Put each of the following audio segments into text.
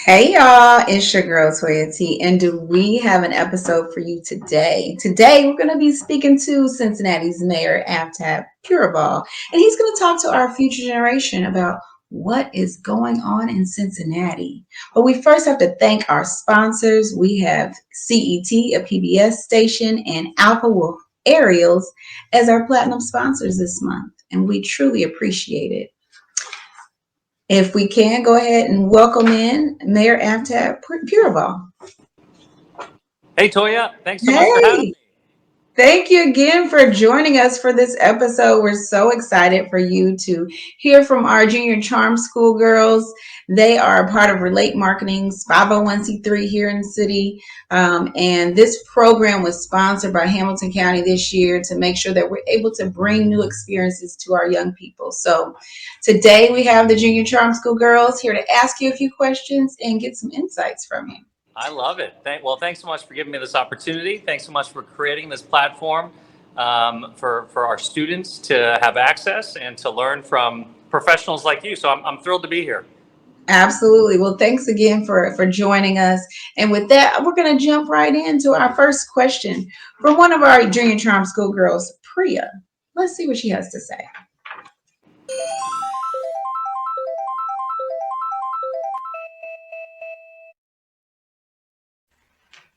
Hey y'all, it's your girl Toyia T, and do we have an episode for you today? Today we're going to be speaking to Cincinnati's Mayor Aftab Pureval, and he's going to talk to our future generation about what is going on in Cincinnati. But we first have to thank our sponsors. We have CET, a PBS station, and Alpha Wolf Aerials as our platinum sponsors this month, and we truly appreciate it. If we can, go ahead and welcome in Mayor Aftab Pureval. Hey, Toya, thanks so much for having Hey, me. thank you again for joining us for this episode. We're so excited for you to hear from our Junior Charm School girls. They are a part of Relate Marketing's 501c3 here in the city. And this program was sponsored by Hamilton County this year to make sure that we're able to bring new experiences to our young people. So today we have the Junior Charm School girls here to ask you a few questions and get some insights from you. I love it. Thanks so much for giving me this opportunity. Thanks so much for creating this platform for our students to have access and to learn from professionals like you. So I'm thrilled to be here. Absolutely. Well, thanks again for joining us. And with that, we're going to jump right into our first question for one of our Junior Charm School girls, Priya. Let's see what she has to say.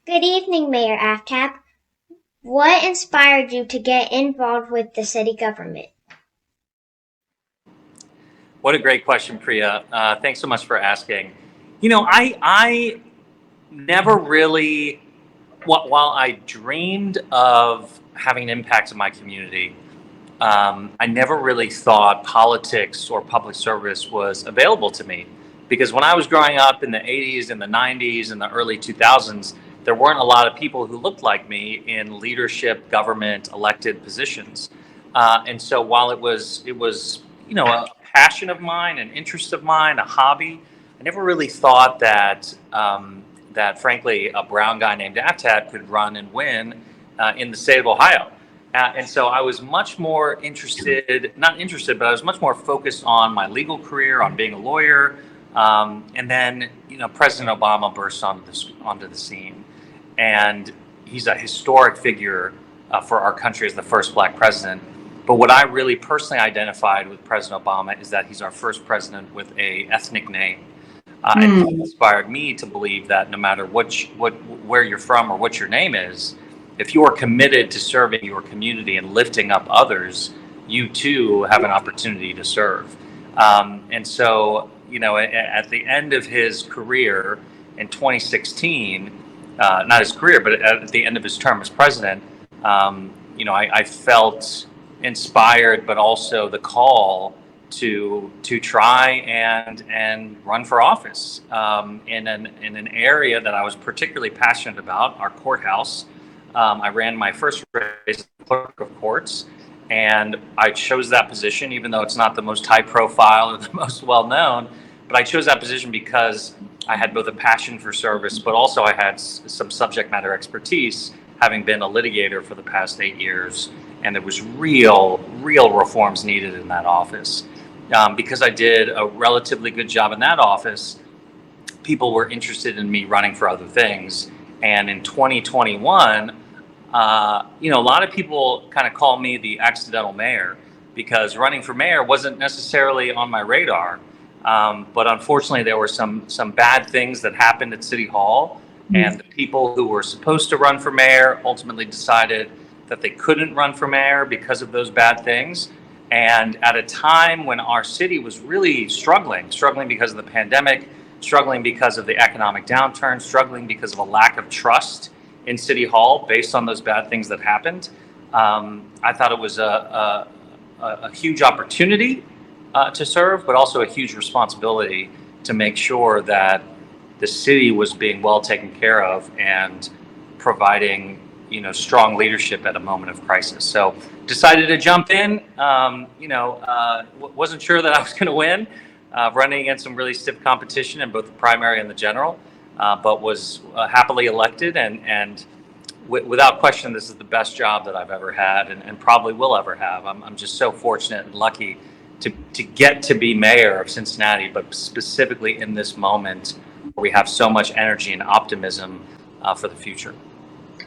Good evening, Mayor Aftab. What inspired you to get involved with the city government? What a great question, Priya. Thanks so much for asking. I never really, while I dreamed of having an impact in my community, I never really thought politics or public service was available to me because when I was growing up in the 80s and the 90s and the early 2000s, there weren't a lot of people who looked like me in leadership, government, elected positions. And so while it was a passion of mine, an interest of mine, a hobby, I never really thought that frankly a brown guy named Aftab could run and win in the state of Ohio. And so I was much more not interested, but I was much more focused on my legal career, on being a lawyer. And then, President Obama burst onto the scene. And he's a historic figure for our country as the first black president. But what I really personally identified with President Obama is that he's our first president with a ethnic name. And he Mm, inspired me to believe that no matter where you're from or what your name is, if you are committed to serving your community and lifting up others, you too have an opportunity to serve. And so, at the end of his career in 2016, not his career, but at the end of his term as president, I felt inspired, but also the call to try and run for office in an area that I was particularly passionate about, our courthouse. I ran my first race as clerk of courts, and I chose that position, even though it's not the most high profile or the most well known. But I chose that position because I had both a passion for service, but also I had some subject matter expertise, having been a litigator for the past 8 years, and there was real reforms needed in that office. Because I did a relatively good job in that office, people were interested in me running for other things. And in 2021, a lot of people kind of call me the accidental mayor because running for mayor wasn't necessarily on my radar. But unfortunately, there were some bad things that happened at City Hall, and the people who were supposed to run for mayor ultimately decided that they couldn't run for mayor because of those bad things. And at a time when our city was really struggling because of the pandemic, struggling because of the economic downturn, struggling because of a lack of trust in City Hall based on those bad things that happened, I thought it was a huge opportunity to serve, but also a huge responsibility to make sure that the city was being well taken care of and providing strong leadership at a moment of crisis. So decided to jump in. Wasn't sure that I was going to win, running against some really stiff competition in both the primary and the general, but was happily elected. And without question, this is the best job that I've ever had and probably will ever have. I'm just so fortunate and lucky to get to be mayor of Cincinnati, but specifically in this moment we have so much energy and optimism for the future.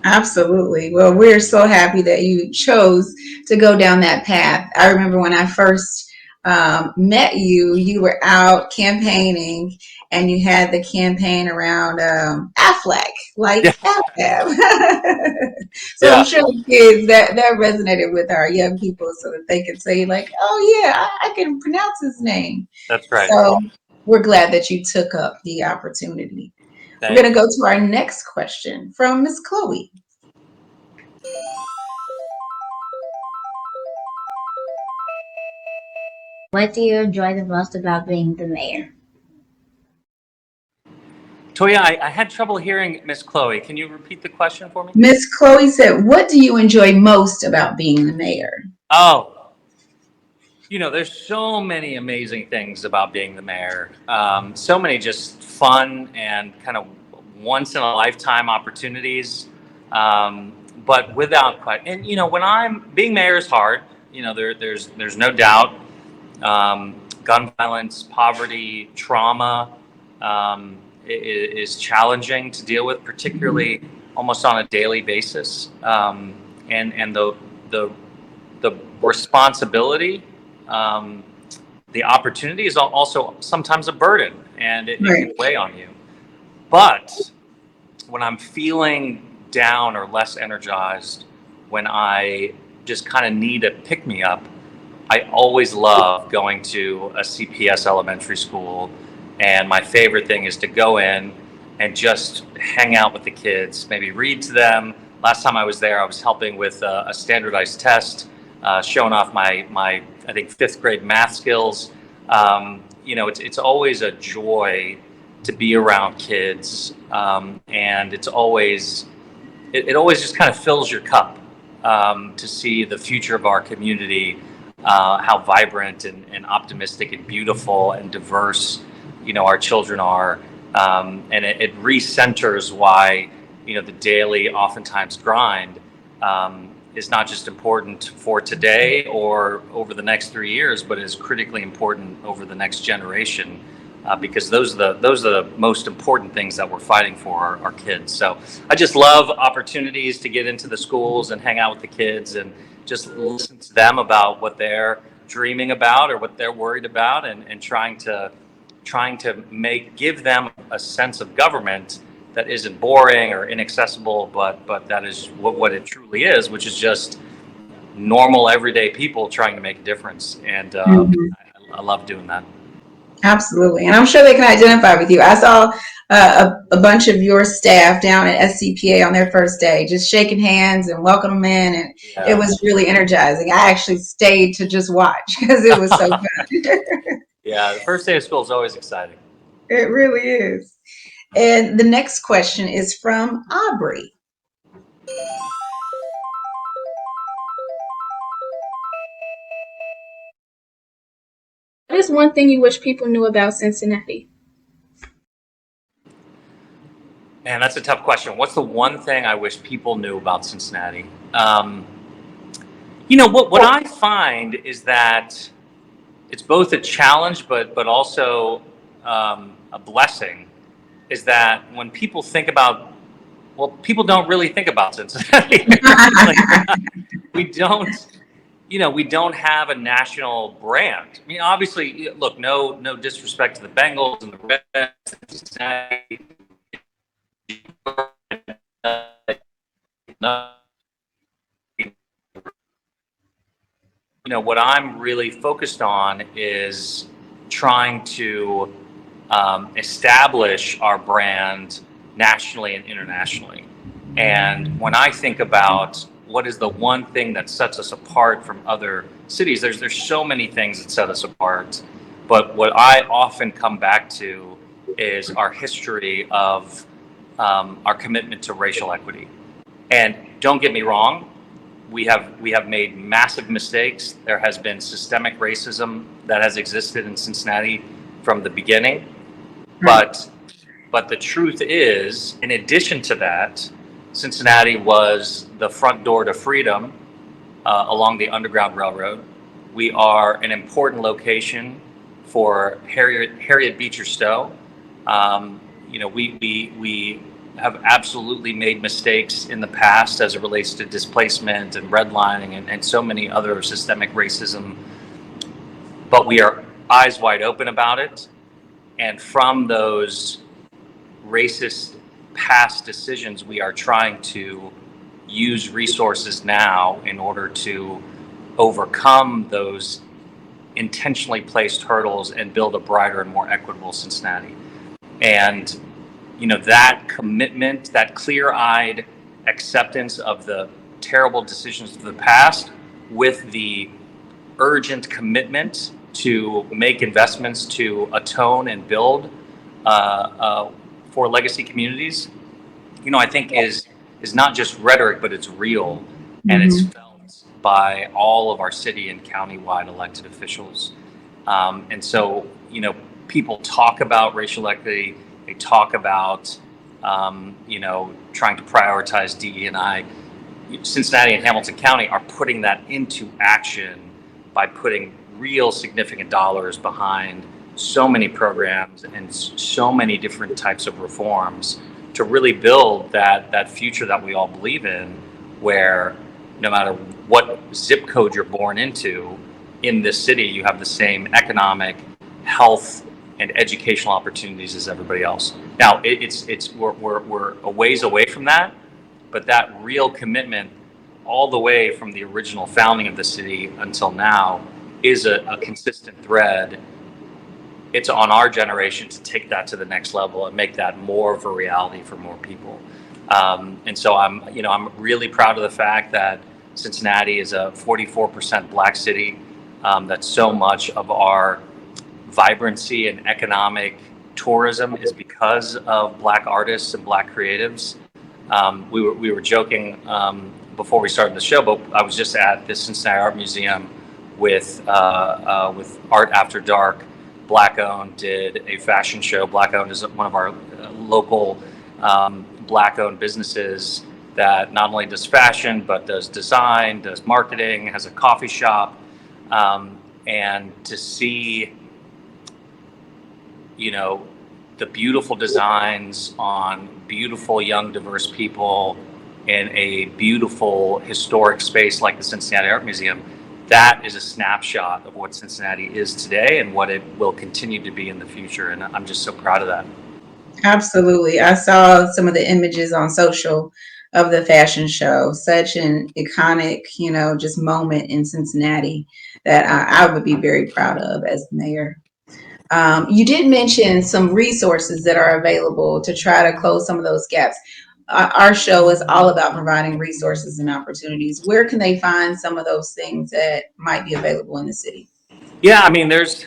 Absolutely. Well, we're so happy that you chose to go down that path. I remember when I first met you, you were out campaigning and you had the campaign around Aflac, like Yeah, Aftab. So I'm yeah, sure the kids that resonated with our young people so that they could say, like, oh, yeah, I can pronounce his name. that's right. So we're glad that you took up the opportunity. We're Thank going to you. go to our next question from Miss Chloe. What do you enjoy the most about being the mayor? Toya, I had trouble hearing Miss Chloe. Can you repeat the question for me? Miss Chloe said, what do you enjoy most about being the mayor? Oh, there's so many amazing things about being the mayor. So many just fun and kind of once in a lifetime opportunities. But without quite, and when I'm being mayor is hard. There's no doubt. Gun violence, poverty, trauma is challenging to deal with, particularly almost on a daily basis. And the responsibility, um, the opportunity is also sometimes a burden, and it Right. can weigh on you. But when I'm feeling down or less energized, when I just kind of need a pick me up, I always love going to a CPS elementary school. And my favorite thing is to go in and just hang out with the kids, maybe read to them. Last time I was there, I was helping with a standardized test, showing off my I think fifth grade math skills. It's always a joy to be around kids, and it always just kind of fills your cup to see the future of our community, how vibrant and optimistic and beautiful and diverse our children are, and it recenters why the daily, oftentimes grind, is not just important for today or over the next 3 years, but is critically important over the next generation. Because those are the most important things that we're fighting for our kids. So I just love opportunities to get into the schools and hang out with the kids and just listen to them about what they're dreaming about or what they're worried about, and trying to give them a sense of government that isn't boring or inaccessible, but that is what it truly is, which is just normal everyday people trying to make a difference. And Mhm. I love doing that. Absolutely. And I'm sure they can identify with you. I saw a bunch of your staff down at SCPA on their first day, just shaking hands and welcoming them in. And it Yeah. was really energizing. I actually stayed to just watch because it was so fun. Yeah, the first day of school is always exciting. It really is. And the next question is from Aubrey. What is one thing you wish people knew about Cincinnati? Man, that's a tough question. What's the one thing I wish people knew about Cincinnati? What I find is that it's both a challenge, but also a blessing. Is that when people think about, well, people don't really think about Cincinnati. Like, we don't, we don't have a national brand. I mean, obviously, look, no disrespect to the Bengals and the Reds, Cincinnati. What I'm really focused on is trying to establish our brand nationally and internationally. And when I think about what is the one thing that sets us apart from other cities, there's so many things that set us apart. But what I often come back to is our history of our commitment to racial equity. And don't get me wrong, we have made massive mistakes. There has been systemic racism that has existed in Cincinnati from the beginning. But the truth is, in addition to that, Cincinnati was the front door to freedom along the Underground Railroad. We are an important location for Harriet Beecher Stowe. we have absolutely made mistakes in the past as it relates to displacement and redlining and so many other systemic racism, but we are eyes wide open about it. And from those racist past decisions, we are trying to use resources now in order to overcome those intentionally placed hurdles and build a brighter and more equitable Cincinnati. And that commitment, that clear-eyed acceptance of the terrible decisions of the past with the urgent commitment to make investments to atone and build for legacy communities, I think is not just rhetoric, but it's real, and it's felt by all of our city and county-wide elected officials. And so, people talk about racial equity. They talk about, trying to prioritize DE&I. Cincinnati and Hamilton County are putting that into action by putting real significant dollars behind so many programs and so many different types of reforms to really build that future that we all believe in, where no matter what zip code you're born into in this city, you have the same economic, health, and educational opportunities as everybody else. Now, we're a ways away from that, but that real commitment all the way from the original founding of the city until now is a consistent thread. It's on our generation to take that to the next level and make that more of a reality for more people. And so I'm really proud of the fact that Cincinnati is a 44% Black city. That so much of our vibrancy and economic tourism is because of Black artists and Black creatives. We were joking before we started the show, but I was just at the Cincinnati Art Museum with Art After Dark. Black Owned did a fashion show. Black Owned is one of our local Black owned businesses that not only does fashion, but does design, does marketing, has a coffee shop. And to see, the beautiful designs on beautiful, young, diverse people in a beautiful historic space like the Cincinnati Art Museum, that is a snapshot of what Cincinnati is today and what it will continue to be in the future. And I'm just so proud of that. Absolutely. I saw some of the images on social of the fashion show. Such an iconic, just moment in Cincinnati that I would be very proud of as the mayor. You did mention some resources that are available to try to close some of those gaps. Our show is all about providing resources and opportunities. Where can they find some of those things that might be available in the city? Yeah, I mean, there's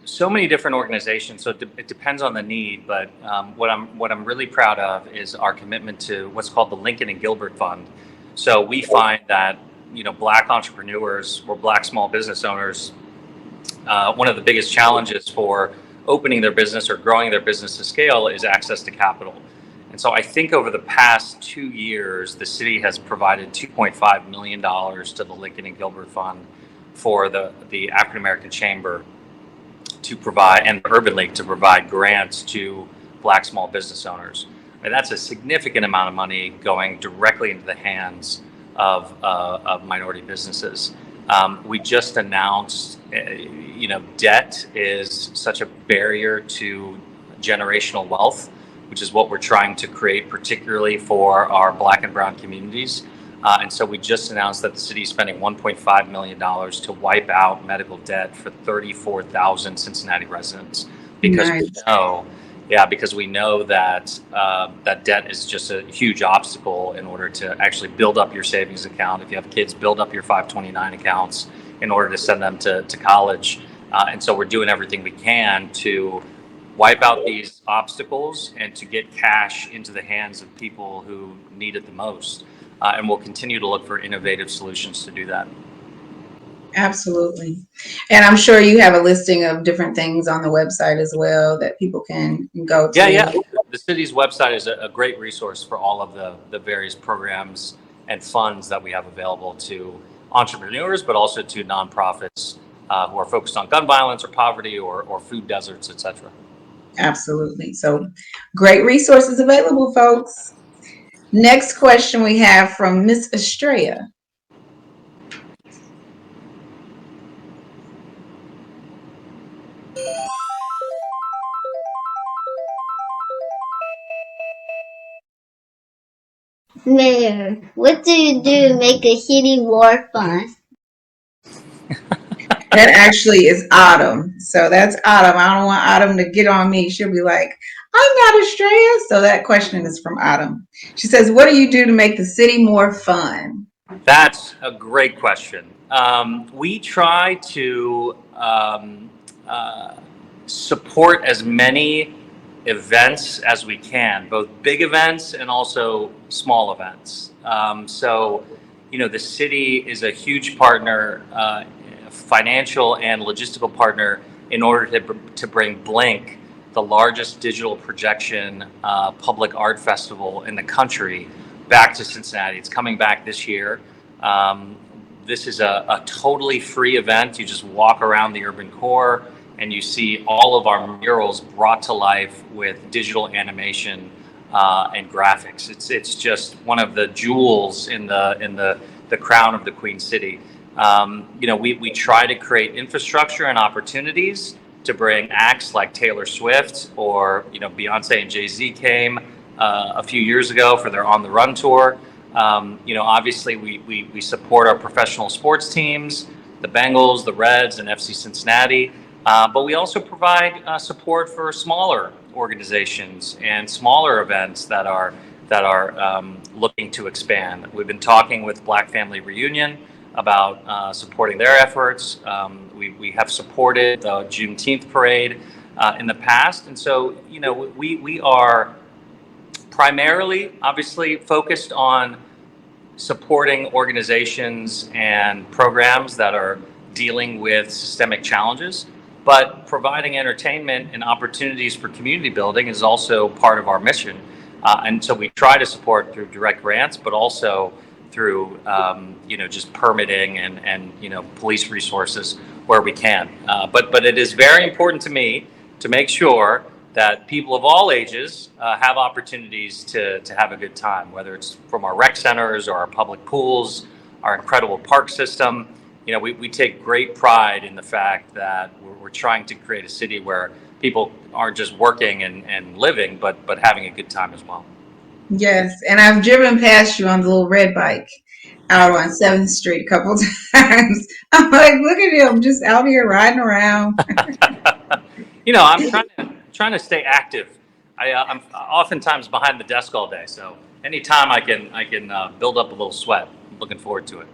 so many different organizations, so it depends on the need. But what I'm really proud of is our commitment to what's called the Lincoln and Gilbert Fund. So we find that Black entrepreneurs or Black small business owners, one of the biggest challenges for opening their business or growing their business to scale is access to capital. And so I think over the past 2 years, the city has provided $2.5 million to the Lincoln and Gilbert Fund for the African American Chamber to provide, and the Urban League to provide grants to Black small business owners. And that's a significant amount of money going directly into the hands of minority businesses. We just announced, debt is such a barrier to generational wealth, which is what we're trying to create, particularly for our Black and brown communities. And so we just announced that the city is spending $1.5 million to wipe out medical debt for 34,000 Cincinnati residents, because we know that that debt is just a huge obstacle in order to actually build up your savings account. If you have kids, build up your 529 accounts in order to send them to college. And so we're doing everything we can to wipe out these obstacles and to get cash into the hands of people who need it the most. And we'll continue to look for innovative solutions to do that. Absolutely. And I'm sure you have a listing of different things on the website as well that people can go to. Yeah. The city's website is a great resource for all of the various programs and funds that we have available to entrepreneurs, but also to nonprofits who are focused on gun violence or poverty or food deserts, et cetera. Absolutely. So great resources available, folks. Next question we have from Miss Estrella. Mayor, what do you do to make a city more fun? That actually is Autumn. So that's Autumn. I don't want Autumn to get on me. She'll be like, I'm not Estrella. So that question is from Autumn. She says, what do you do to make the city more fun? That's a great question. We try to support as many events as we can, both big events and also small events. The city is a huge partner, financial and logistical partner, in order to bring Blink, the largest digital projection public art festival in the country, back to Cincinnati. It's coming back this year. This is a totally free event. You just walk around the urban core and you see all of our murals brought to life with digital animation and graphics. It's just one of the jewels in the crown of the Queen City. We try to create infrastructure and opportunities to bring acts like Taylor Swift, or Beyonce and Jay-Z came a few years ago for their On the Run tour. Obviously we support our professional sports teams, the Bengals, the Reds, and FC Cincinnati. But we also provide support for smaller organizations and smaller events that are looking to expand. We've been talking with Black Family Reunion about supporting their efforts. We have supported the Juneteenth parade in the past, and so we are primarily, obviously, focused on supporting organizations and programs that are dealing with systemic challenges, but providing entertainment and opportunities for community building is also part of our mission. And so we try to support through direct grants, but also through just permitting and police resources where we can. But it is very important to me to make sure that people of all ages have opportunities to have a good time, whether it's from our rec centers or our public pools, our incredible park system. We take great pride in the fact that we're trying to create a city where people aren't just working and living, but having a good time as well. Yes, and I've driven past you on the little red bike out on 7th Street a couple times. I'm like, look at him just out here riding around. I'm trying to stay active. I'm oftentimes behind the desk all day, so anytime I can build up a little sweat. I'm looking forward to it.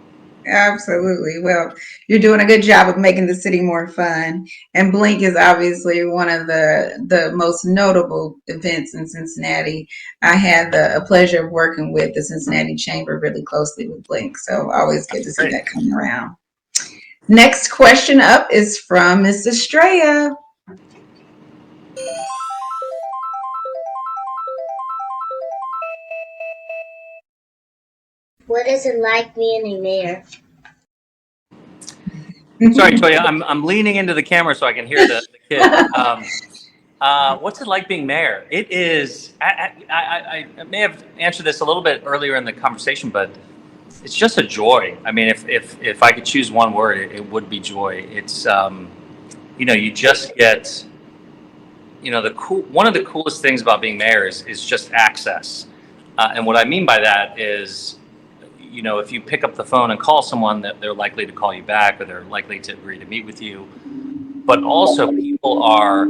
Absolutely. Well, you're doing a good job of making the city more fun. And Blink is obviously one of the most notable events in Cincinnati. I had the pleasure of working with the Cincinnati Chamber really closely with Blink. So always good to see Great. that coming around. Next question up is from Miss Estrella. What is it like being a mayor? Sorry, Toyia, I'm leaning into the camera so I can hear the kid. What's it like being mayor? It is. I may have answered this a little bit earlier in the conversation, but it's just a joy. I mean, if I could choose one word, it would be joy. It's you just get one of the coolest things about being mayor is just access, and what I mean by that is, if you pick up the phone and call someone, that they're likely to call you back, or they're likely to agree to meet with you. But also, people are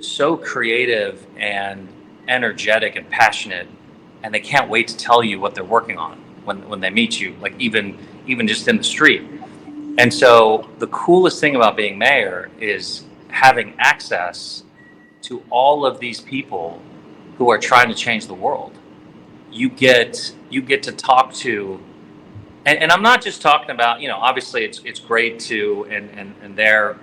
so creative and energetic and passionate, and they can't wait to tell you what they're working on when they meet you, like even just in the street. And so the coolest thing about being mayor is having access to all of these people who are trying to change the world. You get to talk to, and I'm not just talking about, obviously it's great to, and they're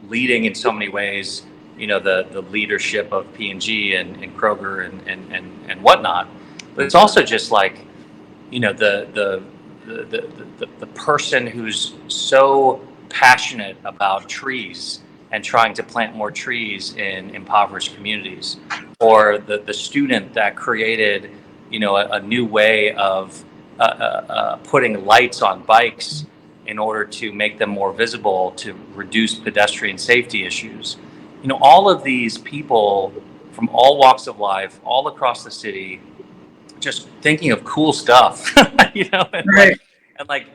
leading in so many ways, the leadership of P&G and Kroger and whatnot. But it's also just like, the person who's so passionate about trees and trying to plant more trees in impoverished communities, or the student that created, a new way of putting lights on bikes in order to make them more visible to reduce pedestrian safety issues. All of these people from all walks of life, all across the city, just thinking of cool stuff, and Right.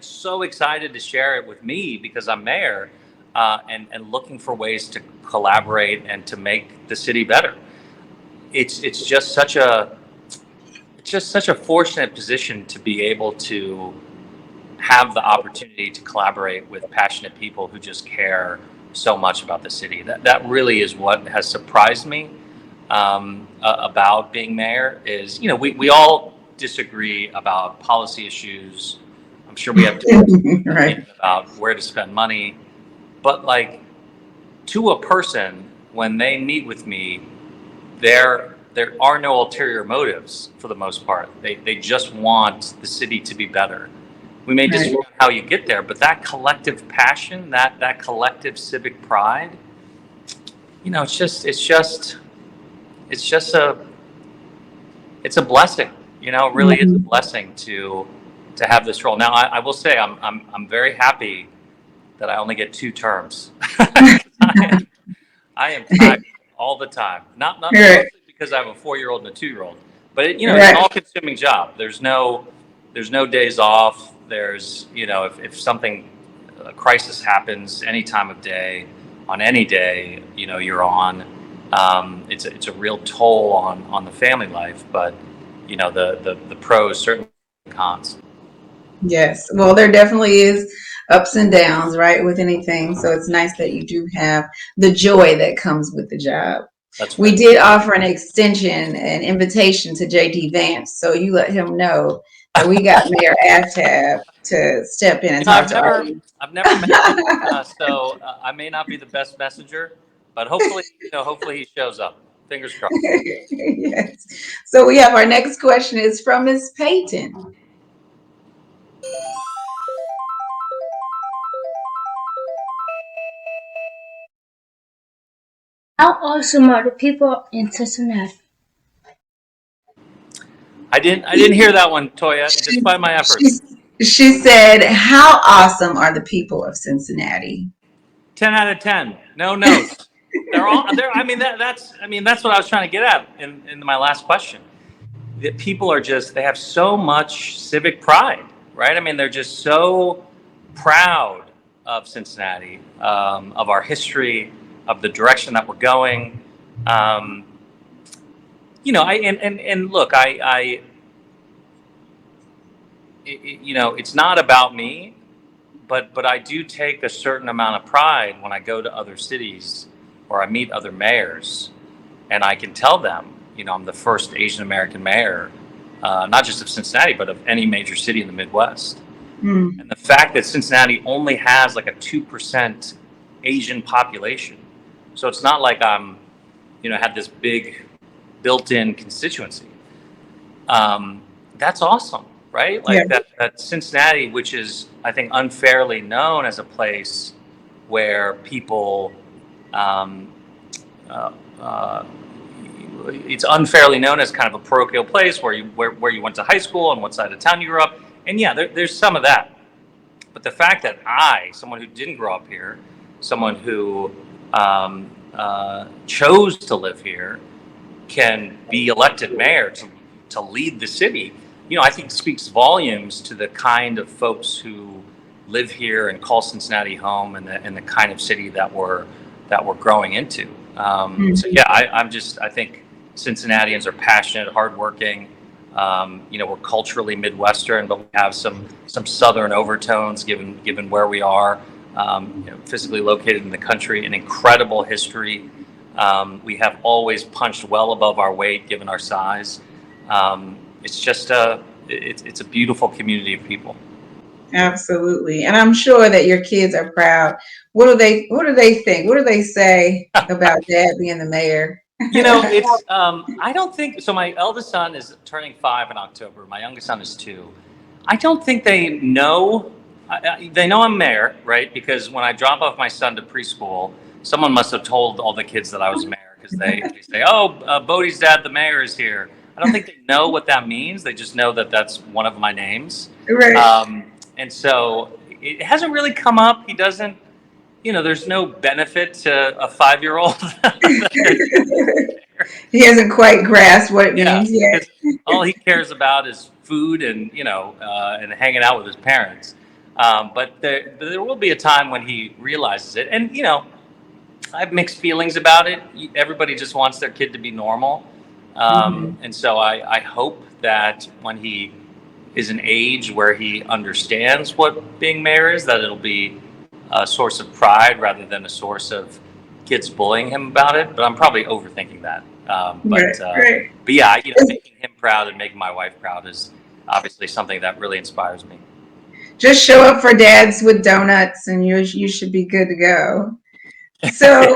so excited to share it with me because I'm mayor, and looking for ways to collaborate and to make the city better. It's just such a fortunate position to be able to have the opportunity to collaborate with passionate people who just care so much about the city. That really is what has surprised me, about being mayor. Is we all disagree about policy issues. I'm sure we have different Right. opinions about where to spend money, but to a person, when they meet with me, there are no ulterior motives for the most part. They just want the city to be better. We may Right. disagree on how you get there, but that collective passion, that collective civic pride, it's a blessing. It really is a blessing to have this role. Now, I will say I'm very happy that I only get 2 terms. I am tired all the time. Not Right. mostly because I have a 4-year-old and a 2-year-old, but it's an Right. all-consuming job. There's no days off. There's if something, a crisis happens any time of day, on any day, you're on. It's a real toll on the family life, but the pros certainly cons. Yes. Well, there definitely is ups and downs, right, with anything. So it's nice that you do have the joy that comes with the job. That's We right. did offer an extension, an invitation to JD Vance, so you let him know that we got Mayor Aftab to step in and talk I've to our never youth. I've never met him, so I may not be the best messenger, but hopefully he shows up. Fingers crossed. Yes. So we have our next question is from Miss Payton. How awesome are the people in Cincinnati? I didn't hear that one, Toya, She, despite my efforts. she said, "How awesome are the people of Cincinnati?" 10 out of 10. No notes. They're all there. That's what I was trying to get at in my last question. That people are they have so much civic pride, right? They're just so proud of Cincinnati, of our history, of the direction that we're going. And look, it's not about me, but I do take a certain amount of pride when I go to other cities or I meet other mayors, and I can tell them, I'm the first Asian American mayor, not just of Cincinnati, but of any major city in the Midwest. Mm. And the fact that Cincinnati only has like a 2% Asian population, so it's not like I'm, had this big built-in constituency. That's awesome, right? Yeah. That Cincinnati, which is, I think, unfairly known as a place where people, it's unfairly known as kind of a parochial place where you went to high school and what side of town you grew up. And yeah, there's some of that. But the fact that someone who didn't grow up here, someone who chose to live here, can be elected mayor to lead the city, I think speaks volumes to the kind of folks who live here and call Cincinnati home, and the kind of city that we're growing into. So yeah, I think Cincinnatians are passionate, hardworking. We're culturally Midwestern, but we have some Southern overtones given where we are, physically located in the country, an incredible history. We have always punched well above our weight given our size. It's just it's a beautiful community of people. Absolutely. And I'm sure that your kids are proud. What do they think? What do they say about dad being the mayor? It's I don't think so. My eldest son is turning 5 in October. My youngest son is 2. I don't think they know. They know I'm mayor, right? Because when I drop off my son to preschool, someone must have told all the kids that I was mayor, because they say, "Oh, Bodie's dad, the mayor, is here." I don't think they know what that means. They just know that that's one of my names. Right. And so it hasn't really come up. He doesn't, there's no benefit to a 5-year-old. He hasn't quite grasped what it Yeah, means yet. because all he cares about is food and, and hanging out with his parents. But there will be a time when he realizes it. And, I have mixed feelings about it. Everybody just wants their kid to be normal. And so I hope that when he is an age where he understands what being mayor is, that it'll be a source of pride rather than a source of kids bullying him about it. But I'm probably overthinking that. Right. But yeah, making him proud and making my wife proud is obviously something that really inspires me. Just show up for dads with donuts and you should be good to go. So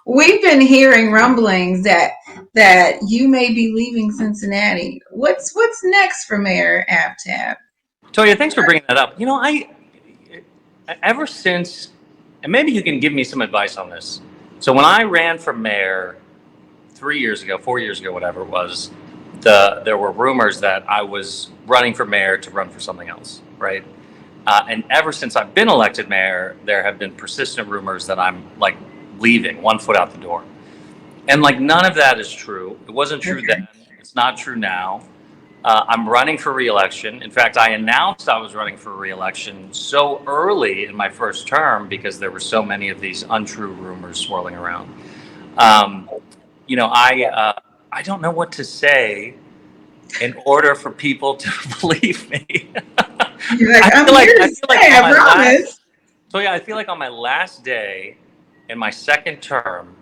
we've been hearing rumblings that you may be leaving Cincinnati. What's next for Mayor Aftab? Toyia, thanks for bringing that up. I ever since, and maybe you can give me some advice on this. So when I ran for mayor 4 years ago, whatever it was, there were rumors that I was running for mayor to run for something else, right? And ever since I've been elected mayor, there have been persistent rumors that I'm like leaving, one foot out the door. And like none of that is true. It wasn't true then. It's not true now. I'm running for re-election. In fact, I announced I was running for re-election so early in my first term because there were so many of these untrue rumors swirling around. I don't know what to say in order for people to believe me. You're like, I'm here to stay, I promise. So yeah, I feel like on my last day in my second term,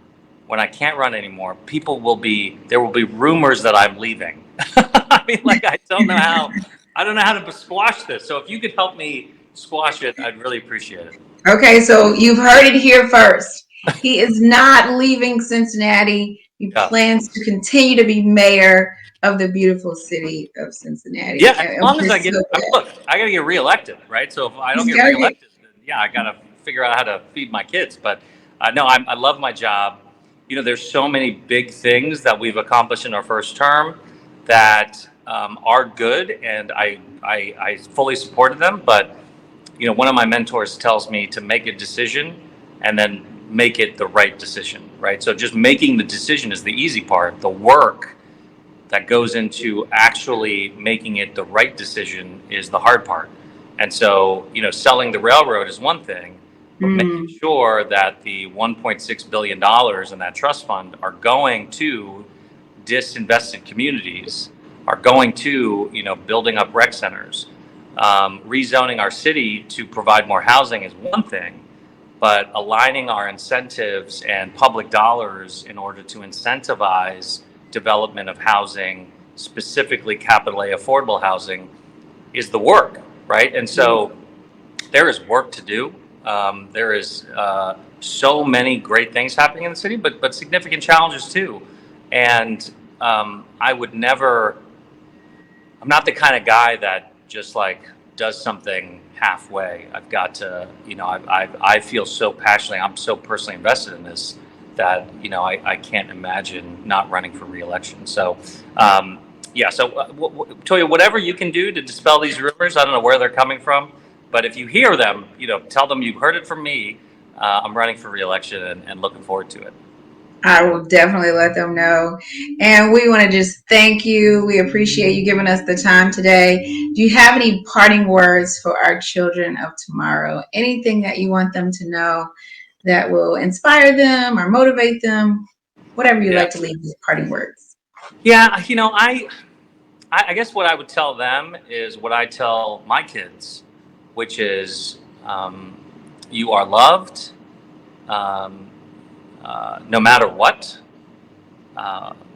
when I can't run anymore, there will be rumors that I'm leaving. I mean, like, I don't know how to squash this. So if you could help me squash it, I'd really appreciate it. Okay, so you've heard it here first. He is not leaving Cincinnati. He plans to continue to be mayor of the beautiful city of Cincinnati. Yeah, as long as I get, look, I got to get reelected, right? So if I don't get reelected, then I got to figure out how to feed my kids. But no, I love my job. There's so many big things that we've accomplished in our first term that are good, and I fully supported them. But one of my mentors tells me to make a decision and then make it the right decision, right? So just making the decision is the easy part. The work that goes into actually making it the right decision is the hard part. And so, selling the railroad is one thing, but making sure that the $1.6 billion in that trust fund are going to disinvested communities, are going to, building up rec centers. Rezoning our city to provide more housing is one thing, but aligning our incentives and public dollars in order to incentivize development of housing, specifically capital A affordable housing, is the work, right? And so there is work to do. There is so many great things happening in the city, but significant challenges too. And I would never, I'm not the kind of guy that just like does something halfway. I've got to, I feel so passionately, I'm so personally invested in this that, I can't imagine not running for re-election. So, Toyia, whatever you can do to dispel these rumors, I don't know where they're coming from, but if you hear them, tell them you've heard it from me. I'm running for re-election and looking forward to it. I will definitely let them know. And we want to just thank you. We appreciate you giving us the time today. Do you have any parting words for our children of tomorrow? Anything that you want them to know that will inspire them or motivate them? Whatever you'd like to leave with parting words. Yeah, I guess what I would tell them is what I tell my kids, which is you are loved. No matter what,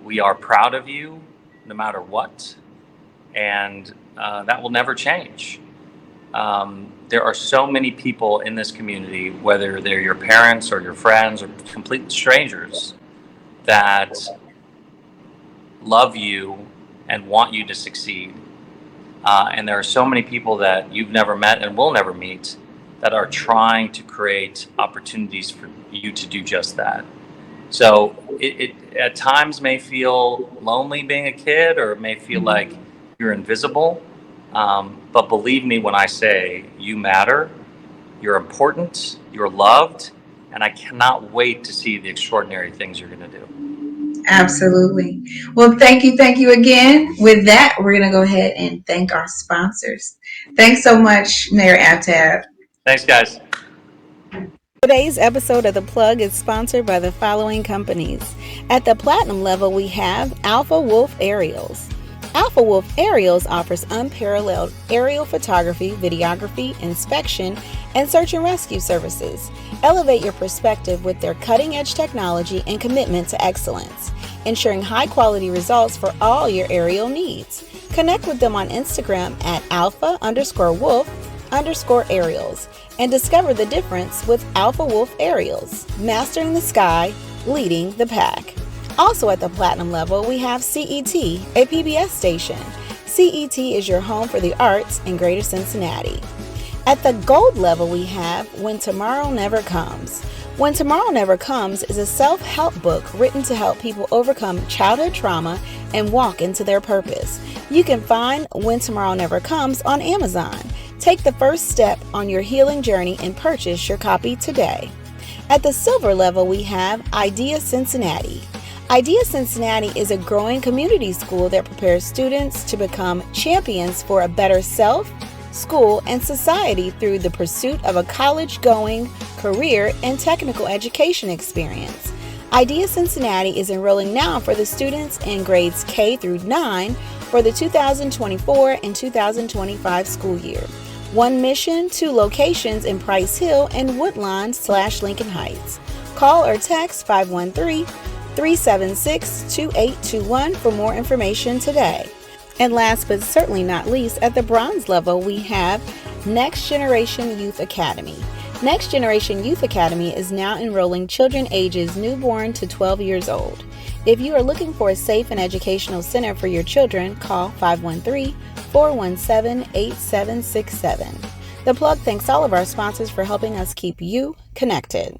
we are proud of you no matter what, and that will never change. There are so many people in this community, whether they're your parents or your friends or complete strangers, that love you and want you to succeed. And there are so many people that you've never met and will never meet that are trying to create opportunities for you to do just that. So it at times may feel lonely being a kid, or it may feel like you're invisible. But believe me when I say you matter, you're important, you're loved, and I cannot wait to see the extraordinary things you're going to do. Absolutely. Well, thank you again. With that, we're going to go ahead and thank our sponsors. Thanks so much, Mayor Aftab. Thanks, guys. Today's episode of The Plug is sponsored by the following companies. At the platinum level, we have Alpha Wolf Aerials. Alpha Wolf Aerials offers unparalleled aerial photography, videography, inspection, and search and rescue services. Elevate your perspective with their cutting-edge technology and commitment to excellence, ensuring high-quality results for all your aerial needs. Connect with them on Instagram at alpha_wolf_aerials and discover the difference with Alpha Wolf Aerials, mastering the sky, leading the pack. Also at the platinum level, we have CET, a PBS station. CET is your home for the arts in Greater Cincinnati. At the gold level, we have When Tomorrow Never Comes. When Tomorrow Never Comes is a self-help book written to help people overcome childhood trauma and walk into their purpose. You can find When Tomorrow Never Comes on Amazon. Take the first step on your healing journey and purchase your copy today. At the silver level, we have Idea Cincinnati. Idea Cincinnati is a growing community school that prepares students to become champions for a better self, school, and society through the pursuit of a college-going, career, and technical education experience. Idea Cincinnati is enrolling now for the students in grades K through 9 for the 2024 and 2025 school year. One mission, 2 locations in Price Hill and Woodlawn/Lincoln Heights. Call or text 513-376-2821 for more information today. And last but certainly not least, at the bronze level, we have Next Generation Youth Academy. Next Generation Youth Academy is now enrolling children ages newborn to 12 years old. If you are looking for a safe and educational center for your children, call 513-417-8767. The Plug thanks all of our sponsors for helping us keep you connected.